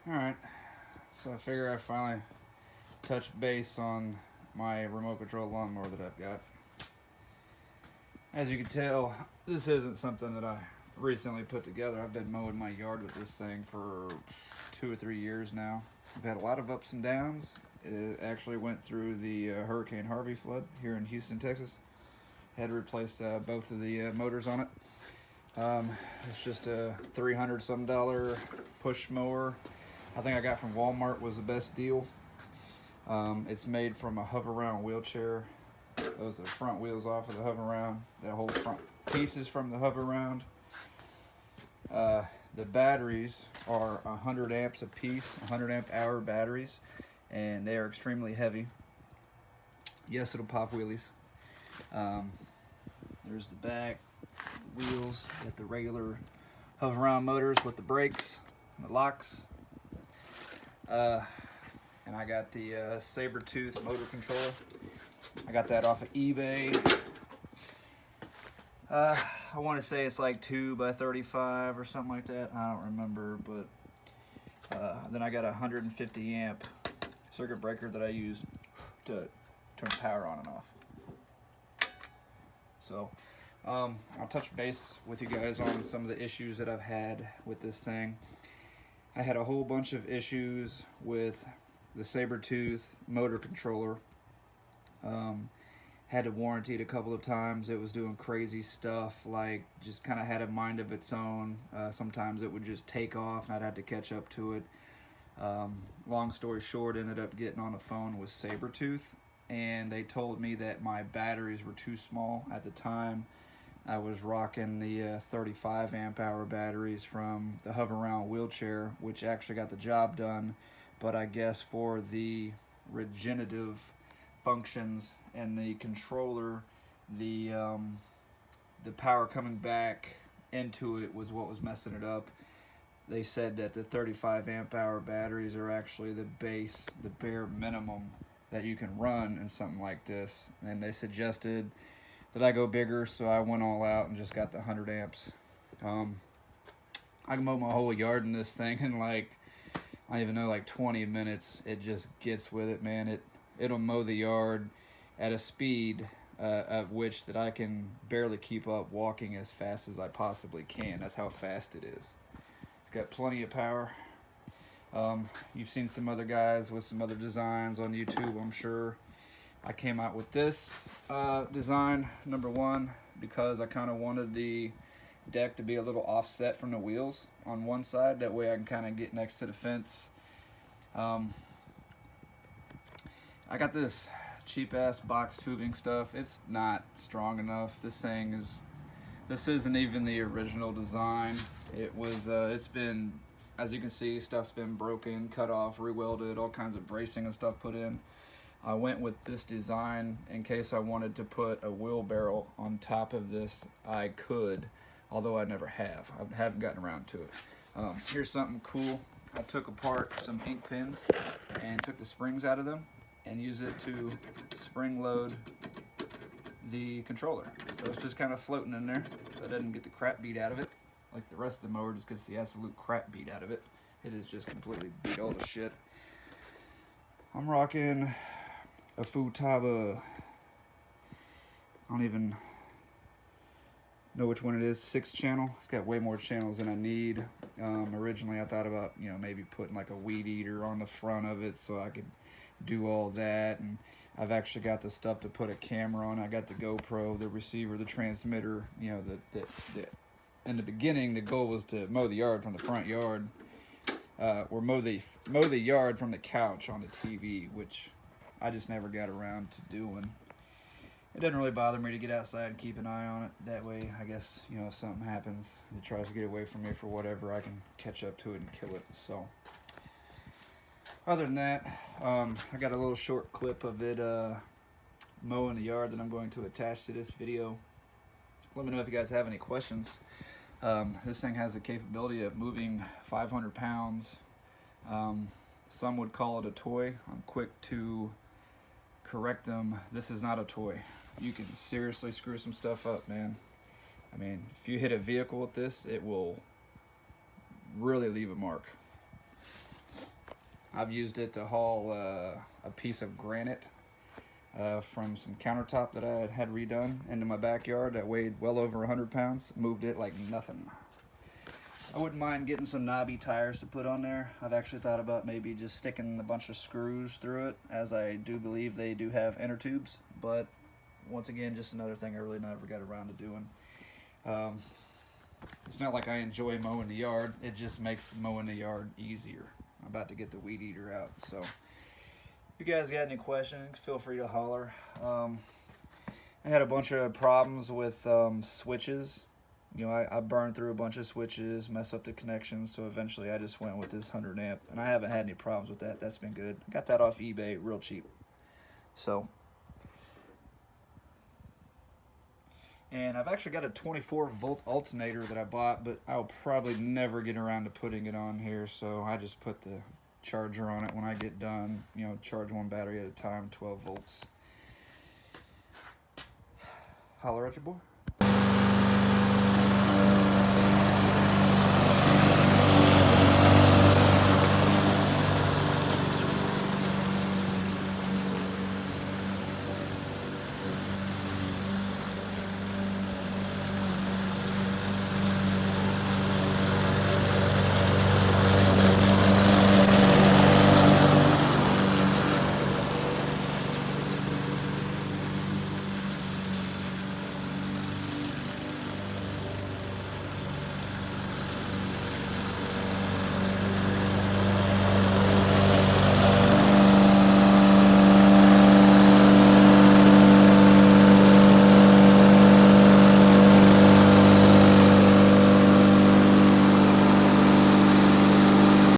Alright, so I figure I finally touched base on my remote control lawnmower that I've got. As you can tell, this isn't something that I recently put together. I've been mowing my yard with this thing for 2 or 3 years now. I've had a lot of ups and downs. It actually went through the Hurricane Harvey flood here in Houston, Texas. Had to replace both of the motors on it. It's just a $300 some push mower. I think I got from Walmart was the best deal. It's made from a hover round wheelchair. Those are the front wheels off of the hover round. The whole front pieces from the hover round. The batteries are 100 amps a piece, 100 amp hour batteries, and they are extremely heavy. Yes, it'll pop wheelies. There's the back, the wheels, got the regular hover round motors with the brakes, and the locks. And I got the Saber-tooth motor controller. I got that off of eBay. I want to say it's like 2 by 35 or something like that. I don't remember, but then I got a 150 amp circuit breaker that I used to turn power on and off. So I'll touch base with you guys on some of the issues that I've had with this thing. I had a whole bunch of issues with the Saber-tooth motor controller. Had to warranty it a couple of times. It was doing crazy stuff, like just kind of had a mind of its own. Sometimes it would just take off and I'd have to catch up to it. Long story short, ended up getting on the phone with Saber-tooth, and they told me that my batteries were too small at the time. I was rocking the 35 amp hour batteries from the hover round wheelchair, which actually got the job done, but I guess for the regenerative functions and the controller, the power coming back into it was what was messing it up. They said that the 35 amp hour batteries are actually the base, the bare minimum that you can run in something like this, and they suggested that I go bigger, so I went all out and just got the 100 amps. I can mow my whole yard in this thing in like, I don't even know, like 20 minutes. It just gets with it, man. It'll mow the yard at a speed at which that I can barely keep up walking as fast as I possibly can. That's how fast it is. It's got plenty of power. You've seen some other guys with some other designs on YouTube, I'm sure. I came out with this design, number one, because I kind of wanted the deck to be a little offset from the wheels on one side. That way I can kind of get next to the fence. I got this cheap ass box tubing stuff. It's not strong enough. This isn't even the original design. It's been, as you can see, stuff's been broken, cut off, rewelded, all kinds of bracing and stuff put in. I went with this design in case I wanted to put a wheelbarrow on top of this. I could, although I never have. I haven't gotten around to it. Here's something cool. I took apart some ink pens and took the springs out of them and used it to spring load the controller. So it's just kind of floating in there, so it doesn't get the crap beat out of it. Like the rest of the mower just gets the absolute crap beat out of it. It is just completely beat all the shit. I'm rocking a Futaba, I don't even know which one it is, 6 channel. It's got way more channels than I need. Originally I thought about, maybe putting like a weed eater on the front of it so I could do all that, and I've actually got the stuff to put a camera on. I got the GoPro, the receiver, the transmitter. In the beginning the goal was to mow the yard from the front yard, or mow the yard from the couch on the TV, which I just never got around to doing. It doesn't really bother me to get outside and keep an eye on it. That way, I guess, if something happens, it tries to get away from me for whatever, I can catch up to it and kill it. So, other than that, I got a little short clip of it mowing the yard that I'm going to attach to this video. Let me know if you guys have any questions. This thing has the capability of moving 500 pounds. Some would call it a toy. I'm quick to correct them. This is not a toy. You can seriously screw some stuff up, man. I mean, if you hit a vehicle with this, it will really leave a mark. I've used it to haul a piece of granite from some countertop that I had redone into my backyard that weighed well over 100 pounds. Moved it like nothing. I wouldn't mind getting some knobby tires to put on there. I've actually thought about maybe just sticking a bunch of screws through it, as I do believe they do have inner tubes. But once again, just another thing I really never got around to doing. It's not like I enjoy mowing the yard. It just makes mowing the yard easier. I'm about to get the weed eater out. So if you guys got any questions, feel free to holler. I had a bunch of problems with switches. You know, I burned through a bunch of switches, messed up the connections, so eventually I just went with this 100 amp, and I haven't had any problems with that. That's been good. I got that off eBay real cheap. So, and I've actually got a 24 volt alternator that I bought, but I'll probably never get around to putting it on here, so I just put the charger on it when I get done. You know, charge one battery at a time, 12 volts. Holler at your boy.